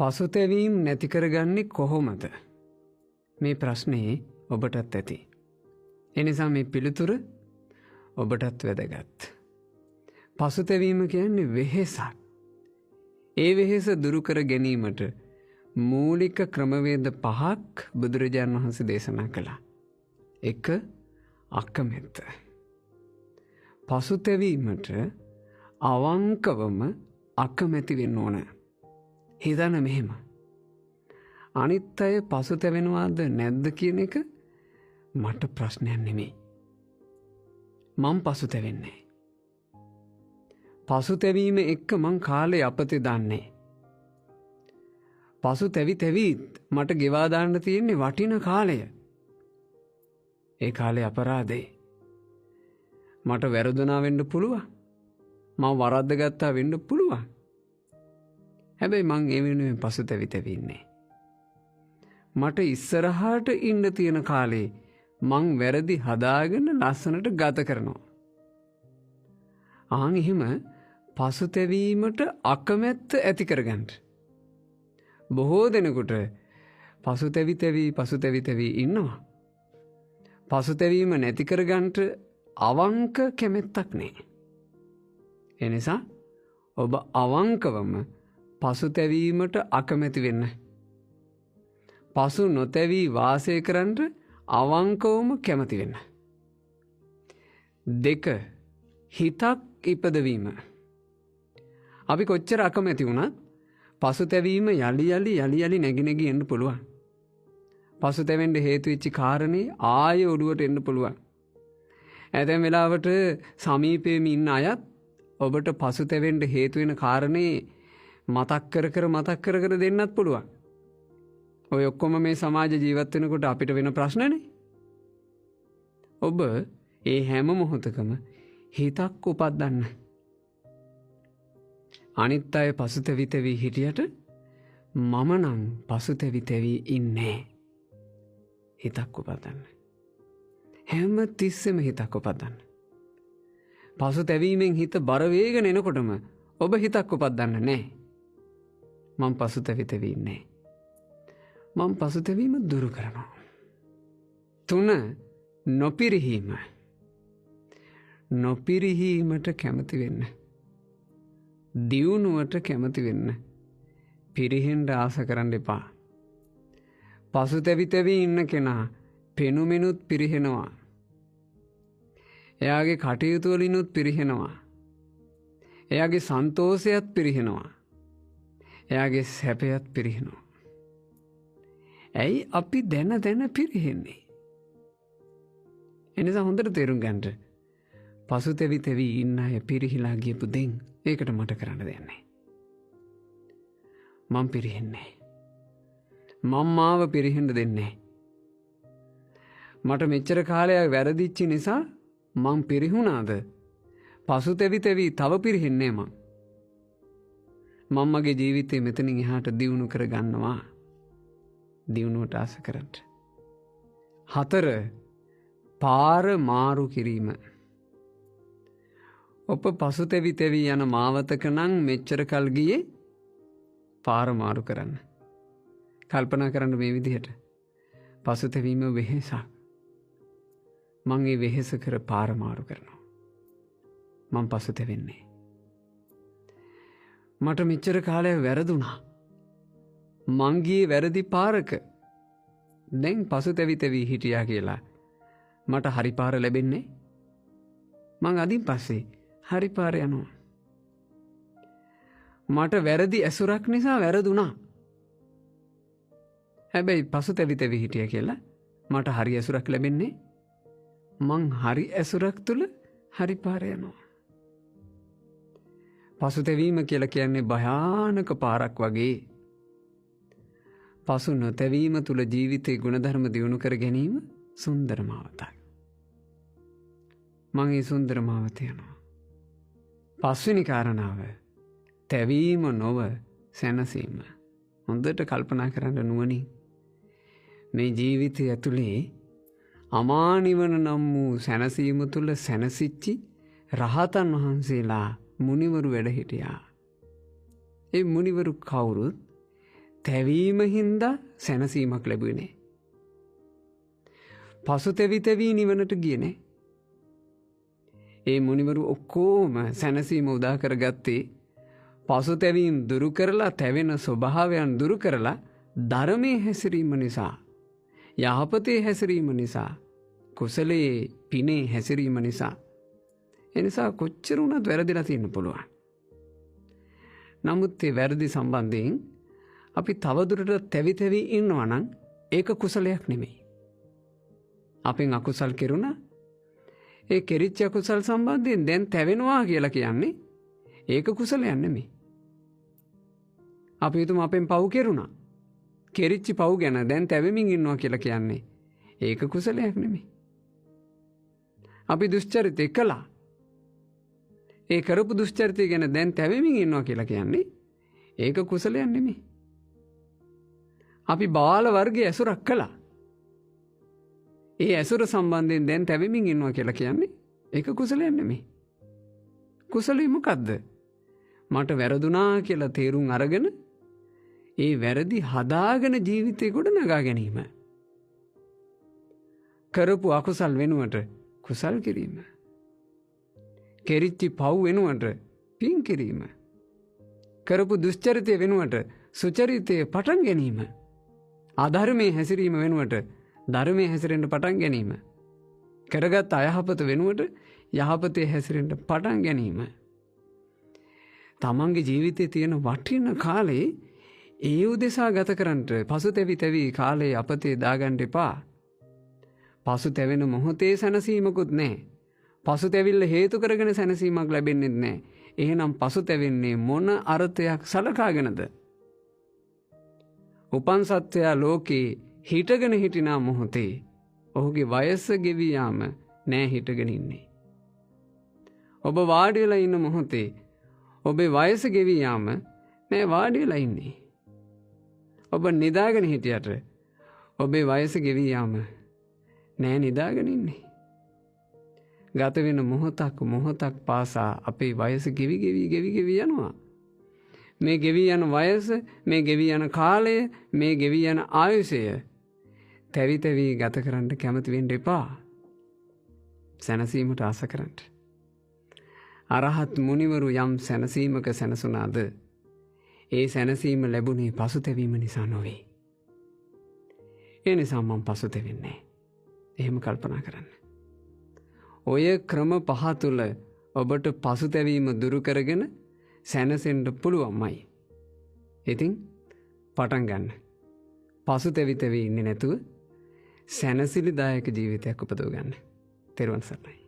පසුතැවීම් නැති කරගන්නේ කොහොමද? මේ ප්‍රශ්නේ ඔබටත් ඇති. එනිසා මේ පිළිතුර ඔබටත් වැදගත්. පසුතැවීම කියන්නේ වෙහෙසක්. ඒ වෙහෙස දුරු කර ගැනීමට මූලික ක්‍රමවේද 5ක් බුදුරජාණන් වහන්සේ දේශනා කළා. 1. අකමැත්ත. පසුතැවීමට අවංකවම අකමැති වෙන්න ඕන. හිතන්න මෙහෙම. අනිත් අය පසුතැවෙනවාද නැද්ද කියන එක මට ප්‍රශ්නයක් නෙමෙයි. මම පසුතැවෙන්නේ. පසුතැවීම එක්ක මං කාලේ අපතේ දාන්නේ. පසුතැවි මට ගෙවා දාන්න තියෙන්නේ වටින කාලය. ඒ කාලේ අපරාධේ. මට වැරදුනා වෙන්න පුළුවන්. මම වරද්ද ගත්තා වෙන්න පුළුවන්. හැබැයි මං ඒ වෙනුවෙන් පසුතැවි ඉන්නේ. මට ඉස්සරහට ඉන්න තියෙන කාලේ මං වැරදි හදාගෙන ලස්සනට ගත කරනවා. ආන් එහෙම පසුතැවීමට අකමැත්ත ඇති කරගන්න. බොහෝ දෙනෙකුට පසුතැවි ඉන්නවා. පසුතැවීම නැති කරගන්නට අවංක කැමැත්තක් නැහැ. එනිසා ඔබ අවංකවම පසුතැවීමට අකමැති වෙන්න. පසු නොතැවී වාසය කරන්න අවංකවම කැමති වෙන්න. 2. හිතක් ඉපදවීම. අපි කොච්චර අකමැති වුණත් පසුතැවීම යලි නැගි එන්න පුළුවන්. පසුතැවෙන්න හේතු වෙච්ච කාරණේ ආයෙ ඔළුවට එන්න පුළුවන්. ඇතැම් වෙලාවට සමීපයේම ඉන්න අයත් ඔබට පසුතැවෙන්න හේතු වෙන කාරණේ මතක් කර දෙන්නත් පුළුවන්. ඔය ඔක්කොම මේ සමාජ ජීවත් වෙනකොට අපිට වෙන ප්‍රශ්නනේ. ඔබ ඒ හැම මොහොතකම හිතක් උපද්දන්න. අනිත් අය පසුතැවි හිටියට මම නම් පසුතැවි ඉන්නේ. හිතක් උපදන්න. හැම තිස්සෙම හිතක් උපදන්න. පසුතැවීමෙන් හිත බර වේගෙන එනකොටම ඔබ හිතක් උපදන්න නැහැ. මම පසුතැවි ඉන්නේ. මම පසුතැවීම දුරු කරනවා. 3. නොපිරිහීම. නොපිරිහීමට කැමති වෙන්න. දියුණුවට කැමති වෙන්න. පිරිහෙන්න ආස කරන්න එපා. පසුතැවි ඉන්න කෙනා පෙනුමෙනුත් පිරිහෙනවා. එයාගේ කටයුතු වලිනුත් පිරිහෙනවා. එයාගේ සන්තෝෂයත් පිරිහෙනවා. එයාගේ සැපයත් පිරිහෙනවා. ඇයි අපි දැන පිරිහෙන්නේ? එනිසා හොඳට තේරුම් ගන්න. පසුතැවි ඉන්න අය පිරිහිලා ගියපු දෙන් ඒකට මට කරන්න දෙන්නේ. මම පිරිහෙන්නේ. මම මාව පිරිහෙන්න දෙන්නේ. මට මෙච්චර කාලයක් වැරදිච්ච නිසා මං පිරිහුණාද? පසුතැවි තව පිරිහෙන්නේ මං. මගේ ජීවිතේ මෙතනින් එහාට දියුණු කර ගන්නවා. දියුණුවට ආස කරන්න. 4. පාර මාරු කිරීම. ඔබ පසුතැවි යන මාවතක නම් මෙච්චර කල් ගියේ පාර මාරු කරන්න. කල්පනා කරන්න මේ විදිහට. පසුතැවීම වෙහෙසක්. මං ඒ වෙහෙස කර පාර මාරු කරනවා. මං පසුතැවෙන්නේ. මට මෙච්චර කාලයක් වැරදුනා. මං ගියේ වැරදි පාරක. දැන් පසුතැවි හිටියා කියලා මට හරි පාර ලැබෙන්නේ. මං අදින් පස්සේ හරි පාර යනවා. මට වැරදි ඇසුරක් නිසා වැරදුනා. හැබැයි පසුතැවි හිටියා කියලා මට හරි ඇසුරක් ලැබෙන්නේ. මං හරි ඇසුරක් තුල හරි පාර යනවා. පසුතැවීම කියලා කියන්නේ භයානක පාරක් වගේ. පසු නොතැවීම තුල ජීවිතේ ගුණධර්ම දියුණු කර ගැනීම සුන්දර මාවතක්. මං ඒ සුන්දර මාවත යනවා. 5 වෙනි කාරණාව තැවීම නොව සැනසීම. හොඳට කල්පනා කරන්න නුවණින්. මේ ජීවිතය ඇතුලේ අමා නිවන නම් වූ සැනසීම තුල සැනසිච්චි රහතන් වහන්සේලා මුනිවරු වැඩ හිටියා. ඒ මුනිවරු කවුරුත් තැවීම හින්දා සැනසීමක් ලැබුණේ. පසු තැවී නිවනට ගියනේ. ඒ මුනිවරු ඔක්කෝම සැනසීම උදා කරගත්තේ පසුතැවීම් දුරු කරලා තැවෙන ස්වභාවයන් දුරු කරලා ධර්මයේ හැසිරීම නිසා, යහපතේ හැසිරීම නිසා, කුසලයේ පිනේ හැසිරීම නිසා. එනිසා කොච්චර වුණත් වැරදිලා තියෙන්න පුළුවන්. නමුත් ඒ වැරදි සම්බන්ධයෙන් අපි තවදුරටත් තැවි ඉන්නවා නම් ඒක කුසලයක් නෙමෙයි. අපෙන් අකුසල් කෙරුණා. ඒ කෙරිච්ච අකුසල් සම්බන්ධයෙන් දැන් තැවෙනවා කියලා කියන්නේ ඒක කුසලයක් නෙමෙයි. අපි හිතමු අපෙන් පව් කෙරුණා. කෙරිච්ච පව් ගැන දැන් තැවෙමින් ඉන්නවා කියලා කියන්නේ ඒක කුසලයක් නෙමෙයි. අපි දුෂ්චරිතය කළා. ඒ කරපු දුෂ්චරිතය ගැන දැන් තැවෙමින් ඉන්නවා කියලා කියන්නේ ඒක කුසලයක් නෙමෙයි. අපි බාල වර්ගයේ ඇසුරක් කළා. ඒ ඇසුර සම්බන්ධයෙන් දැන් තැවෙමින් ඉන්නවා කියලා කියන්නේ ඒක කුසලයක් නෙමෙයි. කුසලෙ මොකද්ද? මට වැරදුනා කියලා තේරුම් අරගෙන ඒ වැරදි හදාගෙන ජීවිතේ ගොඩ නගා ගැනීම. කරපු අකුසල් වෙනුවට කුසල් කිරීම. කෙරිච්චි පව් වෙනුවට පින් කිරීම. කරපු දුෂ්චරිතය වෙනුවට සුචරිතය පටන් ගැනීම. අධර්මයේ හැසිරීම වෙනුවට ධර්මයේ හැසිරෙන්න පටන් ගැනීම. කරගත් අයහපත වෙනුවට යහපතේ හැසිරෙන්න පටන් ගැනීම. තමන්ගේ ජීවිතයේ තියෙන වටින කාලේ ඒ උදෙසා ගත කරන්නට පසුතැවි කාලේ අපතේ දාගන්න එපා. පසුතැවෙන මොහොතේ සැනසීමකුත් නැහැ. පසුතැවිල්ල හේතු කරගෙන සැනසීමක් ලැබෙන්නේ නැහැ. එහෙනම් පසුතැවෙන්නේ මොන අර්ථයක් සලකාගෙනද? උපන් සත්වයා ලෝකේ හිටගෙන හිටිනා මොහොතේ ඔහුගේ වයස ගෙවී යාම නෑ හිටගෙන ඉන්නේ. ඔබ වාඩි වෙලා ඉන්න මොහොතේ ඔබේ වයස ගෙවී යාම නෑ වාඩි වෙලා ඉන්නේ. ඔබ නිදාගෙන හිටියට ඔබේ වයස ගෙවී යාම නෑ නිදාගෙන ඉන්නේ. ගත වෙන මොහොතක් පාසා අපේ වයස ගෙවි යනවා. මේ ගෙවී යන වයස, මේ ගෙවී යන කාලය, මේ ගෙවී යන ආයුෂය තැවි ගත කරන්න කැමති වෙන්න එපා. සැනසීමට ආස කරන්න. අරහත් මුනිවරු යම් සැනසීමක සැනසුණාද ඒ සැනසීම ලැබුණේ පසුතැවීම නිසා නොවේ. ඒ නිසා මම පසුතැවෙන්නේ. එහෙම කල්පනා කරන්න. ඔය ක්‍රම පහ තුල ඔබට පසුතැවීම දුරු කරගෙන සැනසෙන්න පුළුවන්මයි. ඉතින් පටන් ගන්න. පසුතැවි ඉන්නේ නැතුව සැනසිලිදායක ජීවිතයක් උපදව ගන්න. තෙරුවන් සරණයි.